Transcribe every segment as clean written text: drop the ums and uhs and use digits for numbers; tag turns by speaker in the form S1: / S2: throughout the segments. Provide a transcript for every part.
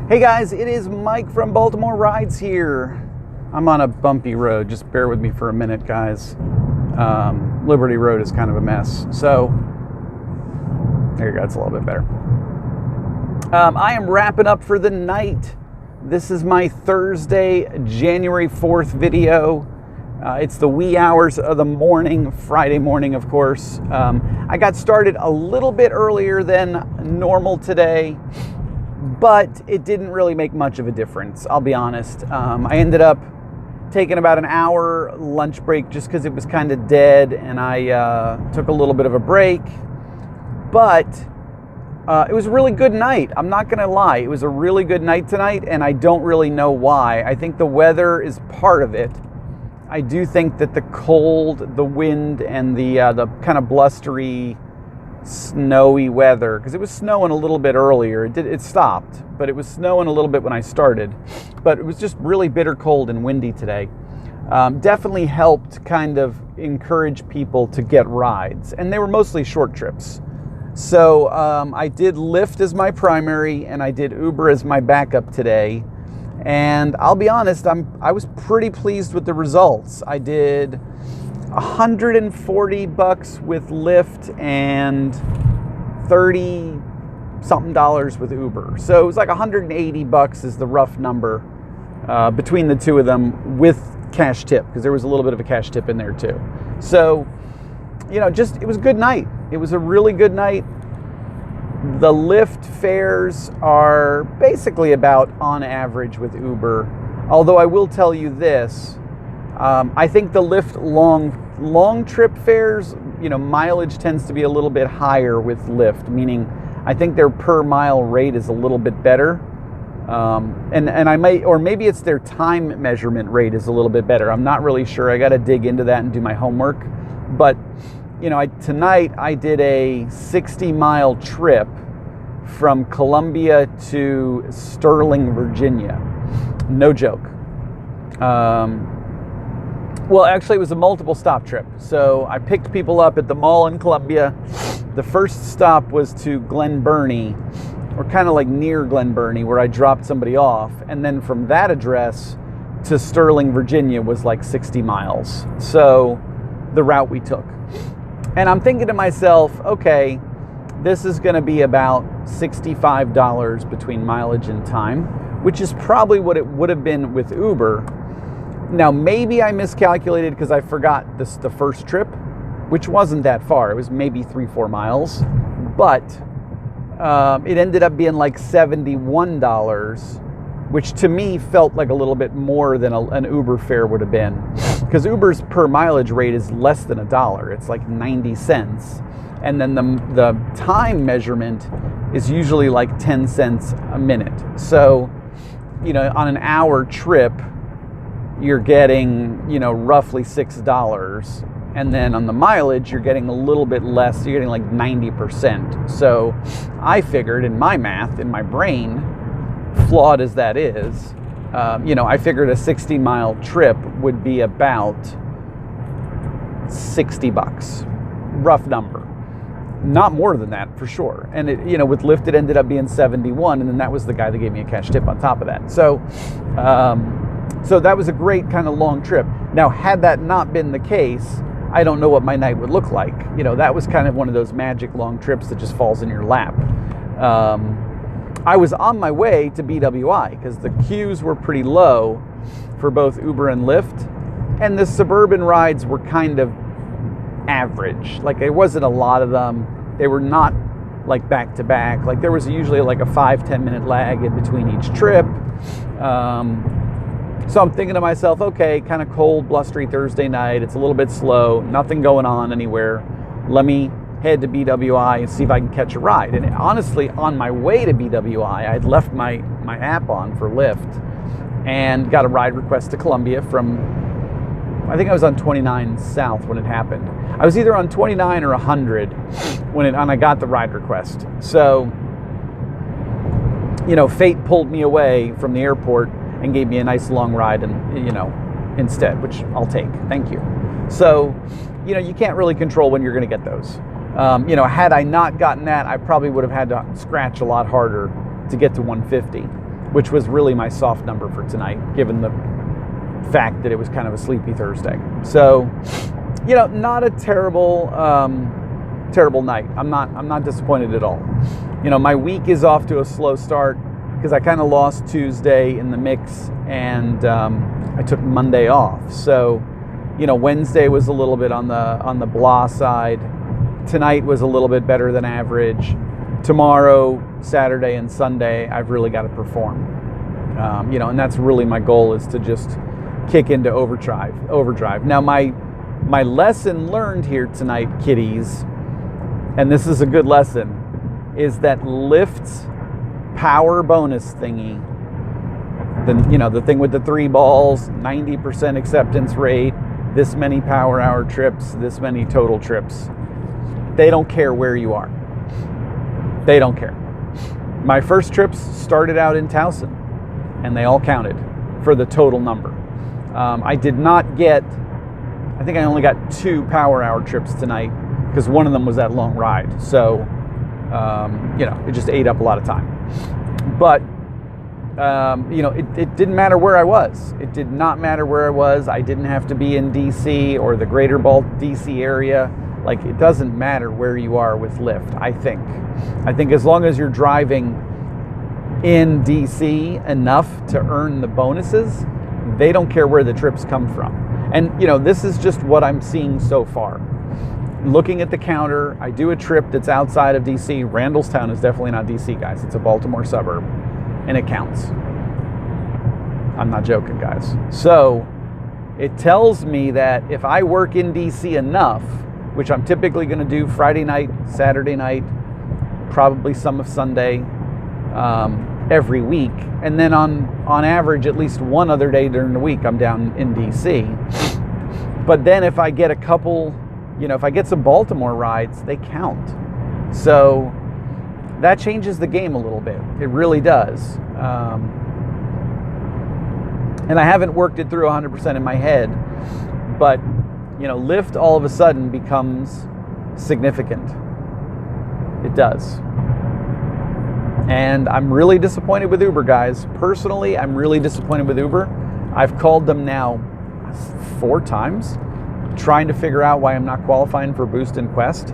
S1: Hey guys, it is Mike from Baltimore Rides here. I'm on a bumpy road. Just bear with me for a minute, guys. Liberty Road is kind of a mess. So, there you go. It's a little bit better. I am wrapping up for the night. This is my Thursday, January 4th video. It's the wee hours of the morning, Friday morning, of course. I got started a little bit earlier than normal today, but it didn't really make much of a difference, I'll be honest. I ended up taking about an hour lunch break just because it was kind of dead, and I took a little bit of a break. But it was a really good night. I'm not going to lie. It was a really good night tonight, and I don't really know why. I think the weather is part of it. I do think that the cold, the wind, and the kind of blustery, snowy weather, because it was snowing a little bit earlier. It stopped, but it was snowing a little bit when I started. But it was just really bitter cold and windy today. Definitely helped kind of encourage people to get rides, and they were mostly short trips. So I did Lyft as my primary, and I did Uber as my backup today. And I'll be honest, I was pretty pleased with the results. I did $140 with Lyft and $30 something with Uber. So it was like $180 is the rough number between the two of them with cash tip, because there was a little bit of a cash tip in there too. So, you know, it was a good night. It was a really good night. The Lyft fares are basically about on average with Uber. Although I will tell you this, I think the Lyft long trip fares, you know, mileage tends to be a little bit higher with Lyft, meaning I think their per mile rate is a little bit better. And I might, or maybe it's their time measurement rate is a little bit better. I'm not really sure. I got to dig into that and do my homework. But you know, tonight I did a 60-mile trip from Columbia to Sterling, Virginia. No joke. Well, actually, it was a multiple stop trip. So I picked people up at the mall in Columbia. The first stop was to Glen Burnie, or kind of like near Glen Burnie, where I dropped somebody off. And then from that address to Sterling, Virginia was like 60 miles. So the route we took. And I'm thinking to myself, okay, this is going to be about $65 between mileage and time, which is probably what it would have been with Uber. Now, maybe I miscalculated because I forgot the first trip, which wasn't that far. It was maybe 3-4 miles, but it ended up being like $71, which to me felt like a little bit more than an Uber fare would have been. Because Uber's per mileage rate is less than $1. It's like 90 cents. And then the time measurement is usually like 10 cents a minute. So, you know, on an hour trip, you're getting, you know, roughly $6. And then on the mileage, you're getting a little bit less. You're getting like 90%. So I figured in my math, in my brain, flawed as that is, you know, I figured a 60-mile trip would be about $60, rough number. Not more than that, for sure. And it, you know, with Lyft, it ended up being 71, and then that was the guy that gave me a cash tip on top of that. So, so that was a great kind of long trip. Now, had that not been the case, I don't know what my night would look like. You know, that was kind of one of those magic long trips that just falls in your lap. I was on my way to BWI because the queues were pretty low for both Uber and Lyft, and the suburban rides were kind of average. Like, there wasn't a lot of them. They were not like back to back. Like, there was usually like a 5-10 minute lag in between each trip. So I'm thinking to myself, okay, kind of cold, blustery Thursday night. It's a little bit slow, nothing going on anywhere. Let me head to BWI and see if I can catch a ride. And honestly, on my way to BWI, I'd left my app on for Lyft and got a ride request to Columbia from, I think I was on 29 South when it happened. I was either on 29 or 100 when I got the ride request. So, you know, fate pulled me away from the airport and gave me a nice long ride, and you know, instead, which I'll take. Thank you. So, you know, you can't really control when you're going to get those. You know, had I not gotten that, I probably would have had to scratch a lot harder to get to 150, which was really my soft number for tonight, given the fact that it was kind of a sleepy Thursday. So, not a terrible night. I'm not disappointed at all. My week is off to a slow start because I kind of lost Tuesday in the mix, and I took Monday off. So, Wednesday was a little bit on the blah side. Tonight was a little bit better than average. Tomorrow, Saturday, and Sunday, I've really got to perform. And that's really my goal, is to just kick into overdrive. Now, my lesson learned here tonight, kiddies, and this is a good lesson, is that Lyft's power bonus thingy, the thing with the 3 balls, 90% acceptance rate, this many power hour trips, this many total trips, they don't care where you are. They don't care. My first trips started out in Towson, and they all counted for the total number. I did not get, I think I only got 2 power hour trips tonight, because one of them was that long ride. So, it just ate up a lot of time. But, it didn't matter where I was. It did not matter where I was. I didn't have to be in DC or the greater DC area. Like, it doesn't matter where you are with Lyft, I think. I think as long as you're driving in DC enough to earn the bonuses, they don't care where the trips come from. And, this is just what I'm seeing so far. Looking at the counter, I do a trip that's outside of DC. Randallstown is definitely not DC, guys. It's a Baltimore suburb, and it counts. I'm not joking, guys. So it tells me that if I work in DC enough, which I'm typically going to do Friday night, Saturday night, probably some of Sunday, every week, and then on average at least one other day during the week I'm down in DC. But then if I get a couple, if I get some Baltimore rides, they count. So that changes the game a little bit. It really does. And I haven't worked it through 100% in my head, but Lyft all of a sudden becomes significant. It does. And I'm really disappointed with Uber, guys. Personally, I'm really disappointed with Uber. I've called them now 4 times, trying to figure out why I'm not qualifying for Boost and Quest.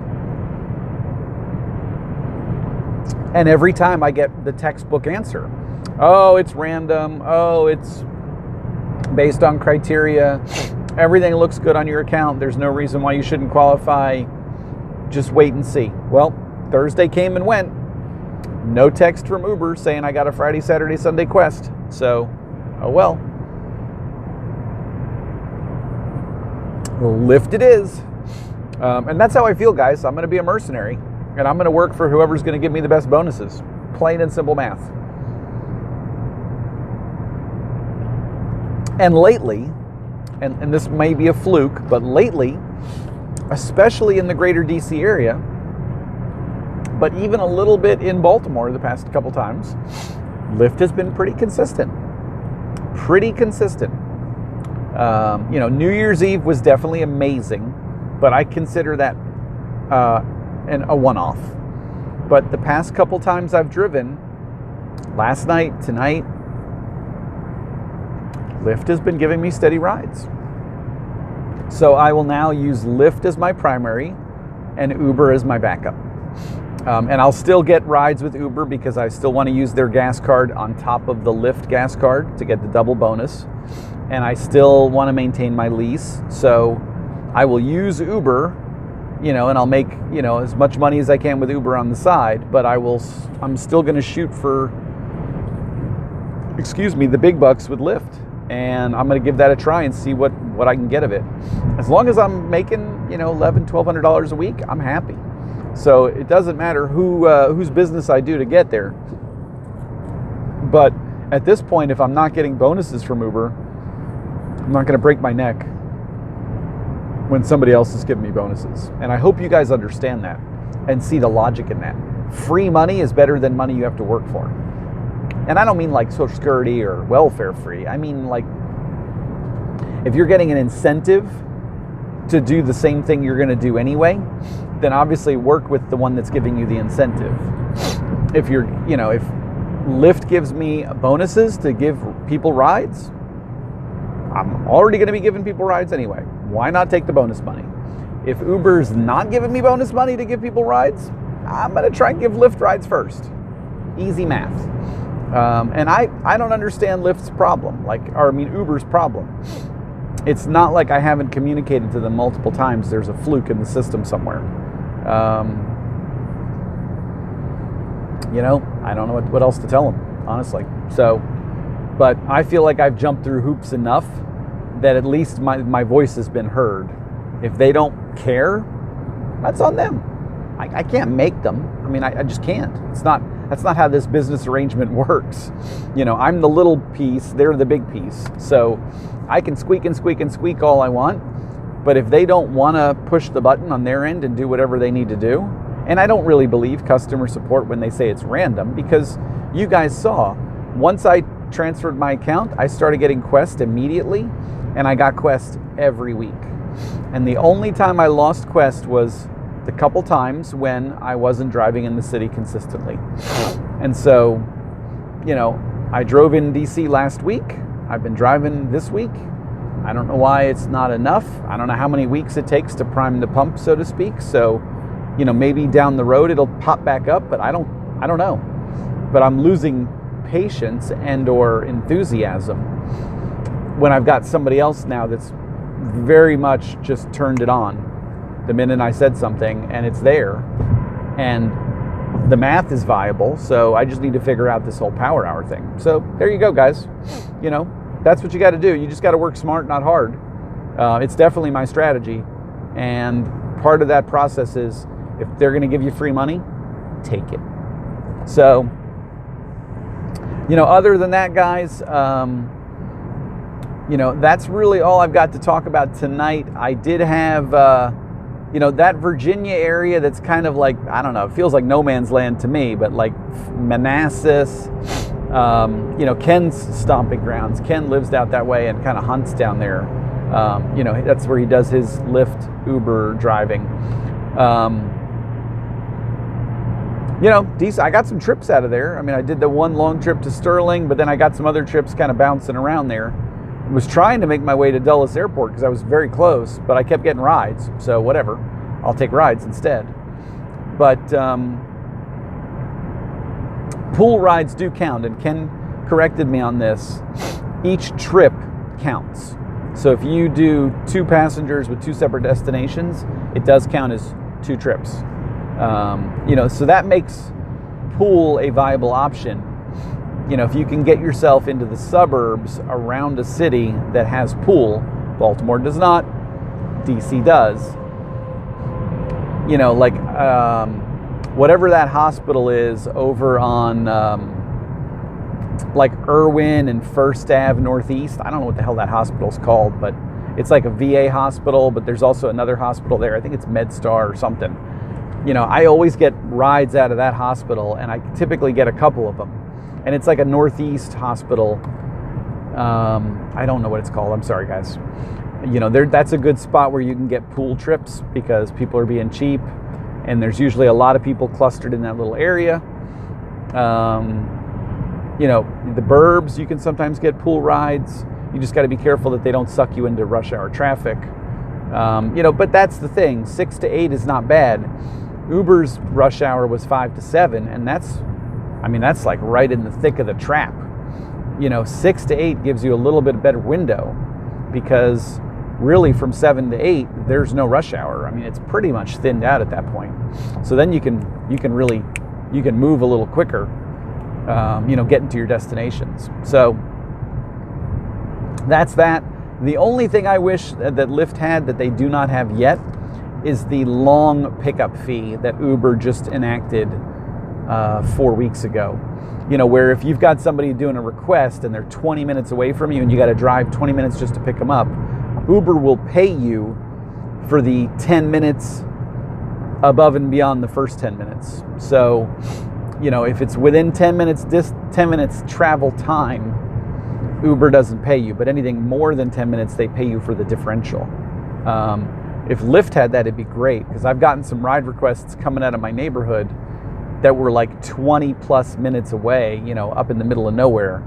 S1: And every time I get the textbook answer. Oh, it's random. Oh, it's based on criteria. Everything looks good on your account. There's no reason why you shouldn't qualify. Just wait and see. Well, Thursday came and went. No text from Uber saying I got a Friday, Saturday, Sunday Quest. So, oh well. Lyft it is. And that's how I feel, guys. I'm going to be a mercenary, and I'm going to work for whoever's going to give me the best bonuses. Plain and simple math. And lately, and this may be a fluke, but lately, especially in the greater DC area, but even a little bit in Baltimore the past couple times, Lyft has been pretty consistent. Pretty consistent. New Year's Eve was definitely amazing, but I consider that a one-off. But the past couple times I've driven, last night, tonight, Lyft has been giving me steady rides. So I will now use Lyft as my primary and Uber as my backup. And I'll still get rides with Uber because I still want to use their gas card on top of the Lyft gas card to get the double bonus. And I still want to maintain my lease. So I will use Uber, and I'll make, as much money as I can with Uber on the side, but I'm still going to shoot for, the big bucks with Lyft. And I'm going to give that a try and see what I can get of it. As long as I'm making, $1,100, $1,200 a week, I'm happy. So it doesn't matter whose business I do to get there. But at this point, if I'm not getting bonuses from Uber, I'm not going to break my neck when somebody else is giving me bonuses. And I hope you guys understand that and see the logic in that. Free money is better than money you have to work for. And I don't mean like Social Security or welfare free. I mean like if you're getting an incentive to do the same thing you're going to do anyway, then obviously work with the one that's giving you the incentive. If you're, Lyft gives me bonuses to give people rides, I'm already going to be giving people rides anyway. Why not take the bonus money? If Uber's not giving me bonus money to give people rides, I'm going to try and give Lyft rides first. Easy math. And I don't understand Lyft's problem, Uber's problem. It's not like I haven't communicated to them multiple times. There's a fluke in the system somewhere. I don't know what else to tell them, honestly. So, but I feel like I've jumped through hoops enough that at least my voice has been heard. If they don't care, that's on them. I can't make them. I mean, I just can't. That's not how this business arrangement works. I'm the little piece, they're the big piece. So I can squeak and squeak and squeak all I want, but if they don't want to push the button on their end and do whatever they need to do, and I don't really believe customer support when they say it's random, because you guys saw, once I transferred my account, I started getting Quest immediately, and I got Quest every week. And the only time I lost Quest was the couple times when I wasn't driving in the city consistently. And so, I drove in DC last week. I've been driving this week. I don't know why it's not enough. I don't know how many weeks it takes to prime the pump, so to speak. So, maybe down the road it'll pop back up, but I don't know. But I'm losing patience and or enthusiasm when I've got somebody else now that's very much just turned it on the minute I said something, and it's there, and the math is viable. So I just need to figure out this whole power hour thing. So there you go, guys. That's what you got to do. You just got to work smart, not hard. It's definitely my strategy, and part of that process is, if they're going to give you free money, take it. So, other than that, guys, that's really all I've got to talk about tonight. I did have, that Virginia area that's kind of like, I don't know, it feels like no man's land to me, but like Manassas, Ken's stomping grounds. Ken lives out that way and kind of hunts down there. That's where he does his Lyft, Uber driving. Decent. I got some trips out of there. I mean, I did the one long trip to Sterling, but then I got some other trips kind of bouncing around there. I was trying to make my way to Dulles Airport because I was very close, but I kept getting rides. So whatever, I'll take rides instead. But pool rides do count, and Ken corrected me on this. Each trip counts. So if you do 2 passengers with 2 separate destinations, it does count as 2 trips. So that makes pool a viable option. If you can get yourself into the suburbs around a city that has pool, Baltimore does not, DC does. Whatever that hospital is over on Irwin and First Ave Northeast. I don't know what the hell that hospital's called, but it's like a VA hospital, but there's also another hospital there. I think it's MedStar or something. I always get rides out of that hospital, and I typically get a couple of them. And it's like a Northeast hospital. I don't know what it's called. I'm sorry, guys. That's a good spot where you can get pool trips because people are being cheap, and there's usually a lot of people clustered in that little area. The burbs, you can sometimes get pool rides. You just got to be careful that they don't suck you into rush hour traffic. But that's the thing. 6 to 8 is not bad. Uber's rush hour was 5 to 7, and that's like right in the thick of the trap. 6 to 8 gives you a little bit better window, because really from 7 to 8 there's no rush hour. I mean, it's pretty much thinned out at that point. So then you can move a little quicker, get into your destinations. So that's that. The only thing I wish that Lyft had that they do not have yet is the long pickup fee that Uber just enacted 4 weeks ago. Where if you've got somebody doing a request and they're 20 minutes away from you and you got to drive 20 minutes just to pick them up, Uber will pay you for the 10 minutes above and beyond the first 10 minutes. So, if it's within 10 minutes travel time, Uber doesn't pay you, but anything more than 10 minutes, they pay you for the differential. If Lyft had that, it'd be great, because I've gotten some ride requests coming out of my neighborhood that were like 20 plus minutes away, you know, up in the middle of nowhere.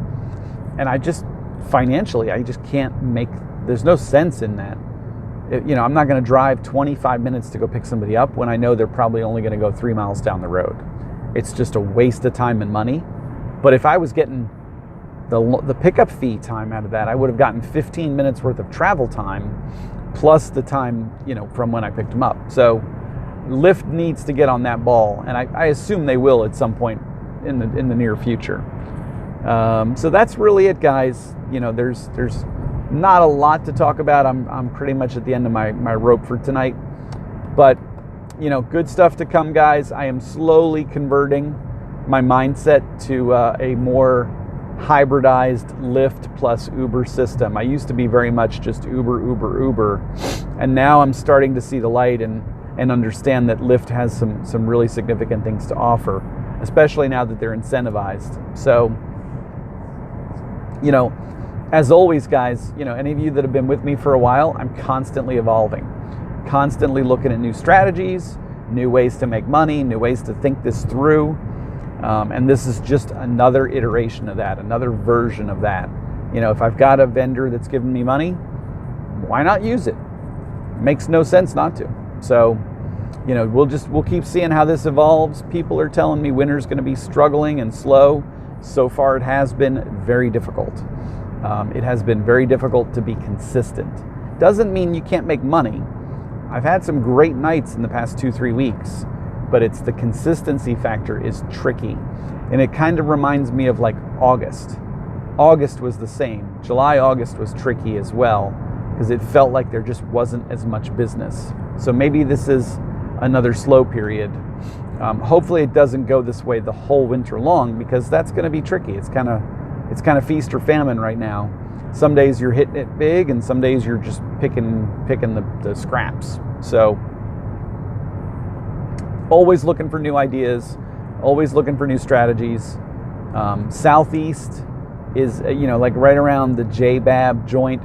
S1: And I just, financially, I just can't make, there's no sense in that. You know, I'm not going to drive 25 minutes to go pick somebody up when I know they're probably only going to go 3 miles down the road. It's just a waste of time and money. But if I was getting the pickup fee time out of that, I would have gotten 15 minutes worth of travel time plus the time, you know, from when I picked them up. So Lyft needs to get on that ball, and I assume they will at some point in the near future. So that's really it, guys. You know, there's not a lot to talk about. I'm pretty much at the end of my rope for tonight, but you know, good stuff to come, guys. I am slowly converting my mindset to a more hybridized Lyft plus Uber system. I used to be very much just Uber, and now I'm starting to see the light and understand that Lyft has some really significant things to offer, especially now that they're incentivized. So, you know, as always, guys, you know, any of you that have been with me for a while, I'm constantly evolving, constantly looking at new strategies, new ways to make money, new ways to think this through. And this is just another iteration of that, another version of that. You know, if I've got a vendor that's giving me money, why not use it? Makes no sense not to. So, you know, we'll keep seeing how this evolves. People are telling me winter's going to be struggling and slow. So far, it has been very difficult. It has been very difficult to be consistent. Doesn't mean you can't make money. I've had some great nights in the past 2-3 weeks, but it's the consistency factor is tricky. And it kind of reminds me of like August. August was the same. July, August was tricky as well, because it felt like there just wasn't as much business. So maybe this is another slow period. Hopefully it doesn't go this way the whole winter long, because that's going to be tricky. It's kind of feast or famine right now. Some days you're hitting it big, and some days you're just picking the scraps. So always looking for new ideas, always looking for new strategies. Southeast is, you know, like right around the JBAB joint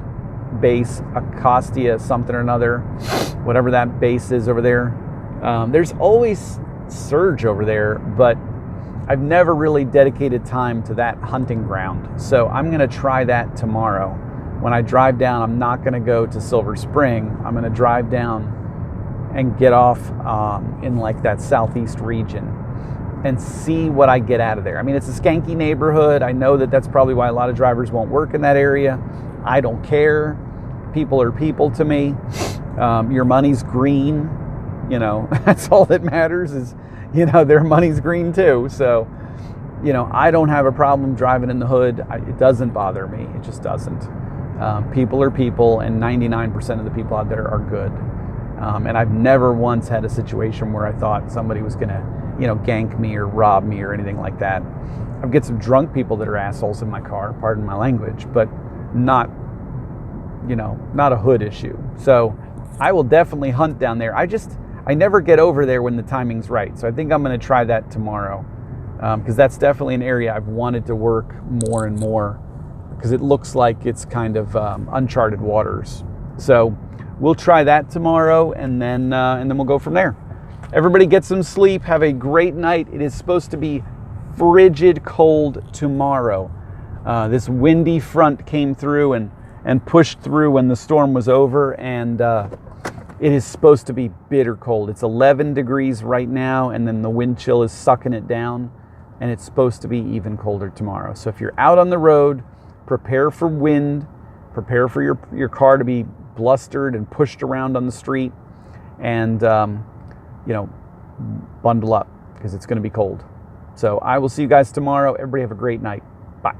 S1: base, Acostia something or another, whatever that base is over there. There's always surge over there, but I've never really dedicated time to that hunting ground. So I'm going to try that tomorrow. When I drive down, I'm not going to go to Silver Spring. I'm going to drive down and get off in like that southeast region and see what I get out of there. I mean, it's a skanky neighborhood. I know that that's probably why a lot of drivers won't work in that area. I don't care. People are people to me. Your money's green. You know, that's all that matters is, you know, their money's green too. So, you know, I don't have a problem driving in the hood. It doesn't bother me. It just doesn't. People are people, and 99% of the people out there are good. And I've never once had a situation where I thought somebody was going to, you know, gank me or rob me or anything like that. I've got some drunk people that are assholes in my car, pardon my language, but not, you know, not a hood issue. So I will definitely hunt down there. I never get over there when the timing's right. So I think I'm going to try that tomorrow, because that's definitely an area I've wanted to work more and more, because it looks like it's kind of uncharted waters. So we'll try that tomorrow, and then we'll go from there. Everybody get some sleep. Have a great night. It is supposed to be frigid cold tomorrow. This windy front came through and pushed through when the storm was over, and it is supposed to be bitter cold. It's 11 degrees right now, and then the wind chill is sucking it down, and it's supposed to be even colder tomorrow. So if you're out on the road, prepare for wind, prepare for your car to be blustered and pushed around on the street, and you know, bundle up, because it's going to be cold. So I will see you guys tomorrow. Everybody have a great night. Bye.